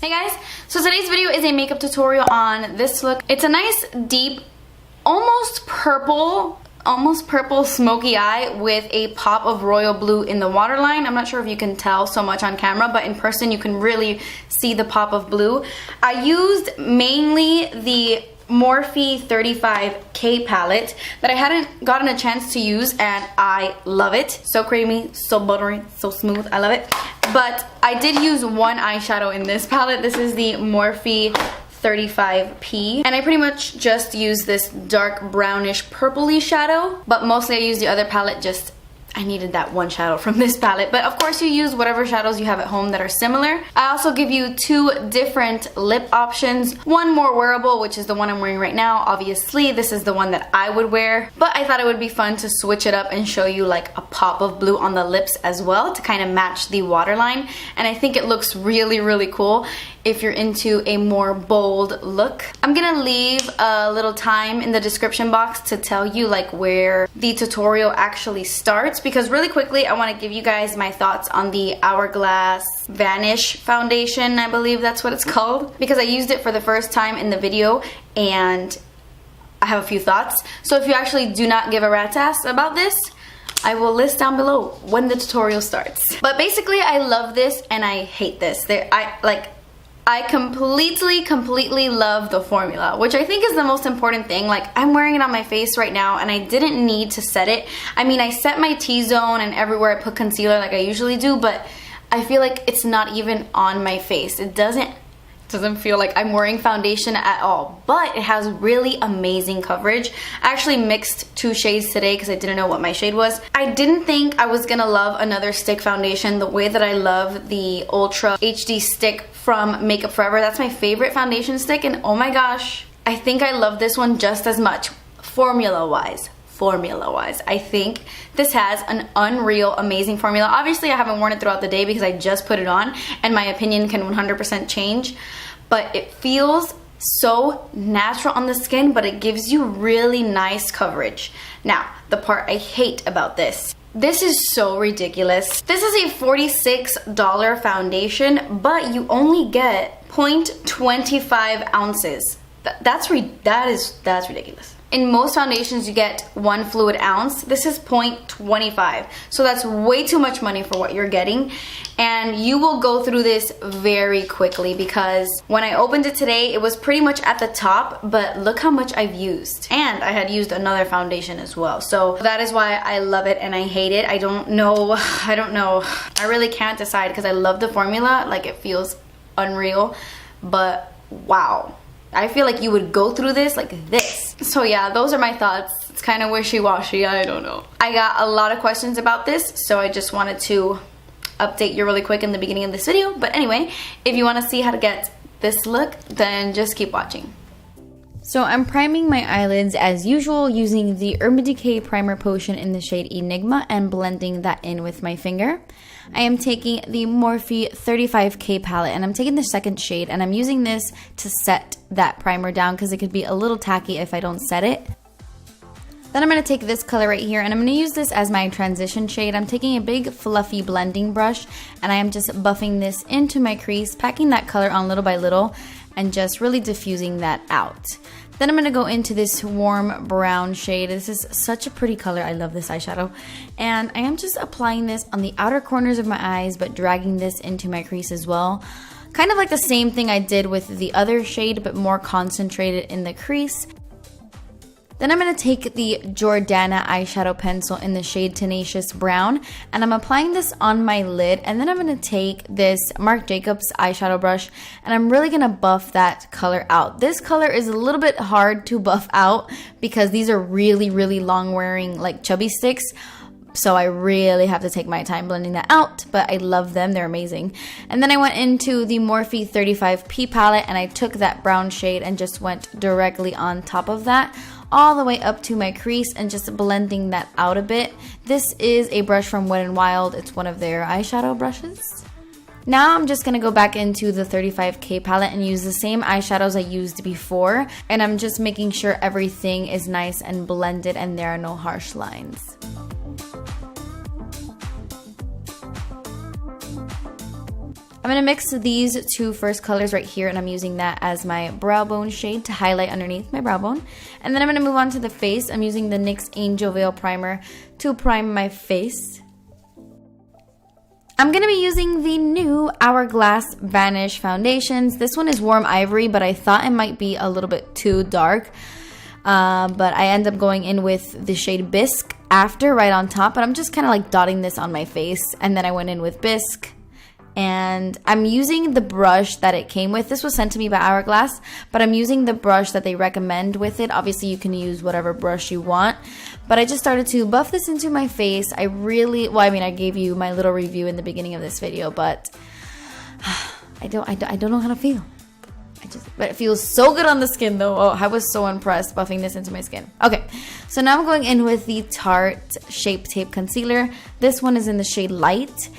Hey guys, so today's video is a makeup tutorial on this look. It's a nice deep, almost purple smoky eye with a pop of royal blue in the waterline. I'm not sure if you can tell so much on camera, but in person you can really see the pop of blue. I used mainly the Morphe 35K palette that I hadn't gotten a chance to use, and I love it. So creamy, so buttery, so smooth. I love it. But I did use one eyeshadow in this palette. This is the Morphe 35P, and I pretty much just use this dark brownish purpley shadow, but mostly I use the other palette. Just I needed that one shadow from this palette, but of course you use whatever shadows you have at home that are similar. I also give you two different lip options, one more wearable, which is the one I'm wearing right now. Obviously this is the one that I would wear, but I thought it would be fun to switch it up and show you like a pop of blue on the lips as well to kind of match the waterline, and I think it looks really cool if you're into a more bold look. I'm gonna leave a little time in the description box to tell you like where the tutorial actually starts, because really quickly I want to give you guys my thoughts on the Hourglass Vanish foundation. I believe that's what it's called, because I used it for the first time in the video and I have a few thoughts. So if you actually do not give a rat's ass about this, I will list down below when the tutorial starts. But basically I love this and I hate this. I completely love the formula, which I think is the most important thing. Like, I'm wearing it on my face right now and I didn't need to set it. I mean, I set my T-zone and everywhere I put concealer like I usually do, but I feel like it's not even on my face. It doesn't feel like I'm wearing foundation at all, but it has really amazing coverage. I actually mixed two shades today because I didn't know what my shade was. I didn't think I was gonna love another stick foundation the way that I love the Ultra HD stick from Makeup Forever. That's my favorite foundation stick, and oh my gosh, I think I love this one just as much. Formula wise, I think this has an unreal amazing formula. Obviously I haven't worn it throughout the day because I just put it on and my opinion can 100% change, but it feels so natural on the skin, but it gives you really nice coverage. Now, the part I hate about this is so ridiculous. This is a $46 foundation, but you only get 0.25 ounces. That's ridiculous. In most foundations you get 1 fluid ounce. This is 0.25, so that's way too much money for what you're getting, and you will go through this very quickly, because when I opened it today it was pretty much at the top, but look how much I've used, and I had used another foundation as well. So that is why I love it and I hate it. I don't know, I really can't decide, because I love the formula, like it feels unreal, but wow, I feel like you would go through this like this. So yeah, those are my thoughts. It's kind of wishy-washy, I don't know. I got a lot of questions about this, so I just wanted to update you really quick in the beginning of this video. But anyway, if you want to see how to get this look, then just keep watching. So I'm priming my eyelids as usual using the Urban Decay Primer Potion in the shade Enigma and blending that in with my finger. I am taking the Morphe 35K palette and I'm taking the second shade, and I'm using this to set that primer down because it could be a little tacky if I don't set it. Then I'm going to take this color right here and I'm going to use this as my transition shade. I'm taking a big fluffy blending brush and I am just buffing this into my crease, packing that color on little by little and just really diffusing that out. Then I'm going to go into this warm brown shade. This is such a pretty color. I love this eyeshadow. And I am just applying this on the outer corners of my eyes, but dragging this into my crease as well. Kind of like the same thing I did with the other shade, but more concentrated in the crease. Then I'm going to take the Jordana eyeshadow pencil in the shade Tenacious Brown, and I'm applying this on my lid, and then I'm going to take this Marc Jacobs eyeshadow brush, and I'm really going to buff that color out. This color is a little bit hard to buff out because these are really long wearing like chubby sticks, so I really have to take my time blending that out, but I love them, they're amazing. And then I went into the Morphe 35P palette and I took that brown shade and just went directly on top of that, all the way up to my crease, and just blending that out a bit. This is a brush from Wet n Wild. It's one of their eyeshadow brushes. Now I'm just going to go back into the 35K palette and use the same eyeshadows I used before, and I'm just making sure everything is nice and blended and there are no harsh lines. I'm gonna mix these two first colors right here, and I'm using that as my brow bone shade to highlight underneath my brow bone. And then I'm gonna move on to the face. I'm using the NYX Angel Veil Primer to prime my face. I'm gonna be using the new Hourglass Vanish foundations. This one is Warm Ivory, but I thought it might be a little bit too dark. But I end up going in with the shade Bisque after, right on top. But I'm just kind of like dotting this on my face. And then I went in with Bisque. And I'm using the brush that it came with. This was sent to me by Hourglass, but I'm using the brush that they recommend with it. Obviously, you can use whatever brush you want, but I just started to buff this into my face. I gave you my little review in the beginning of this video, but I don't know how to feel. But it feels so good on the skin though. Oh, I was so impressed buffing this into my skin. Okay, so now I'm going in with the Tarte Shape Tape Concealer. This one is in the shade Light.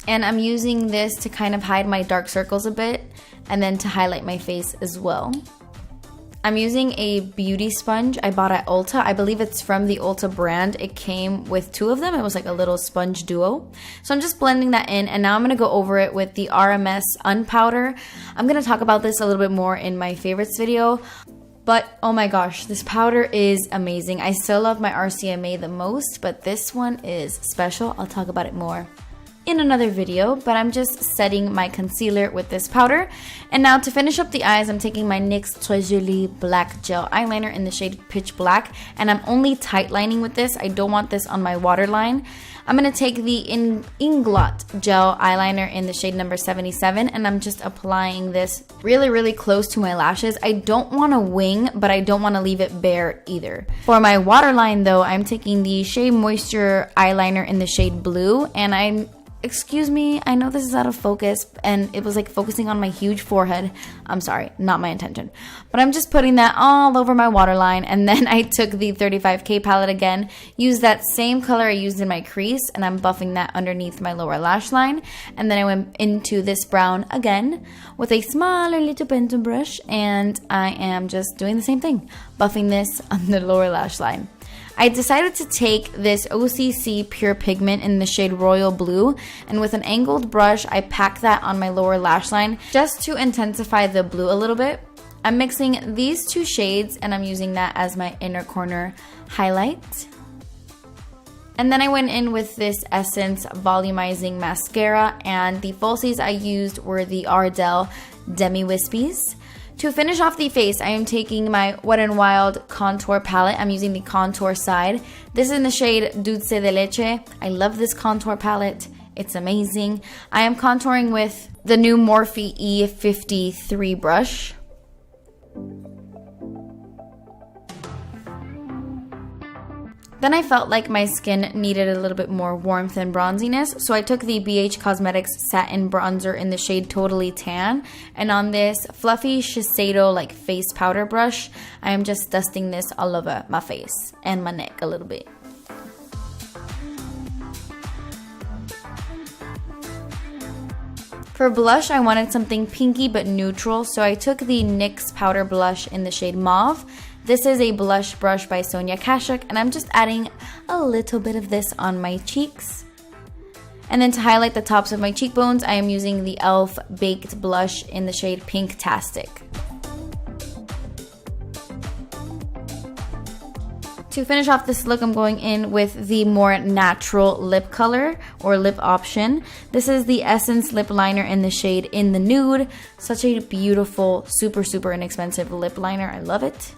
And I'm using this to kind of hide my dark circles a bit and then to highlight my face as well. I'm using a beauty sponge I bought at Ulta. I believe it's from the Ulta brand. It came with two of them. It was like a little sponge duo. So I'm just blending that in, and now I'm going to go over it with the RMS Unpowder. I'm going to talk about this a little bit more in my favorites video. But oh my gosh, this powder is amazing. I still love my RCMA the most, but this one is special. I'll talk about it more in another video, but I'm just setting my concealer with this powder. And now to finish up the eyes, I'm taking my NYX Très Jolie Black Gel Eyeliner in the shade Pitch Black, and I'm only tight lining with this. I don't want this on my waterline. I'm going to take the Inglot Gel Eyeliner in the shade number 77, and I'm just applying this really, really close to my lashes. I don't want to wing, but I don't want to leave it bare either. For my waterline though, I'm taking the Shea Moisture Eyeliner in the shade Blue, and excuse me, I know this is out of focus and it was like focusing on my huge forehead. I'm sorry, not my intention. But I'm just putting that all over my waterline, and then I took the 35K palette again, used that same color I used in my crease, and I'm buffing that underneath my lower lash line. And then I went into this brown again with a smaller little pencil brush, and I am just doing the same thing, buffing this on the lower lash line. I decided to take this OCC Pure Pigment in the shade Royal Blue, and with an angled brush, I pack that on my lower lash line just to intensify the blue a little bit. I'm mixing these two shades, and I'm using that as my inner corner highlight. And then I went in with this Essence Volumizing Mascara, and the falsies I used were the Ardell Demi Wispies. To finish off the face, I am taking my Wet n Wild contour palette. I'm using the contour side. This is in the shade Dulce de Leche. I love this contour palette. It's amazing. I am contouring with the new Morphe E53 brush. Then I felt like my skin needed a little bit more warmth and bronziness, so I took the BH Cosmetics Satin Bronzer in the shade Totally Tan, and on this fluffy Shiseido like face powder brush, I am just dusting this all over my face and my neck a little bit. For blush, I wanted something pinky but neutral, so I took the NYX powder blush in the shade Mauve. This is a blush brush by Sonia Kashuk, and I'm just adding a little bit of this on my cheeks. And then to highlight the tops of my cheekbones, I am using the e.l.f. Baked Blush in the shade Pinktastic. To finish off this look, I'm going in with the more natural lip color or lip option. This is the Essence Lip Liner in the shade In the Nude. Such a beautiful, super, super inexpensive lip liner. I love it.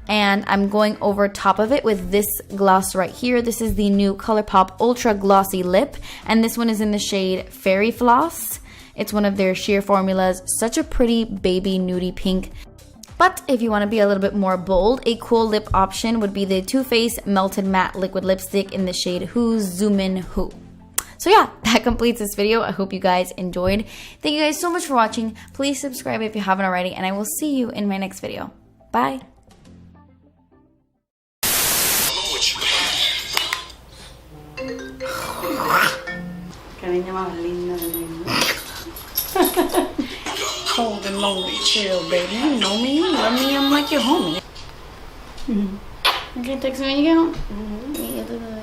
And I'm going over top of it with this gloss right here. This is the new ColourPop Ultra Glossy Lip, and this one is in the shade Fairy Floss. It's one of their sheer formulas. Such a pretty baby nudie pink. But if you want to be a little bit more bold, a cool lip option would be the Too Faced Melted Matte Liquid Lipstick in the shade Who's Zoomin' Who. So yeah, that completes this video. I hope you guys enjoyed. Thank you guys so much for watching. Please subscribe if you haven't already, and I will see you in my next video. Bye! Cariño más linda del mundo. Hold and lonely, chill, baby. You know me. You love me. I'm like your homie. You can text me when you get home?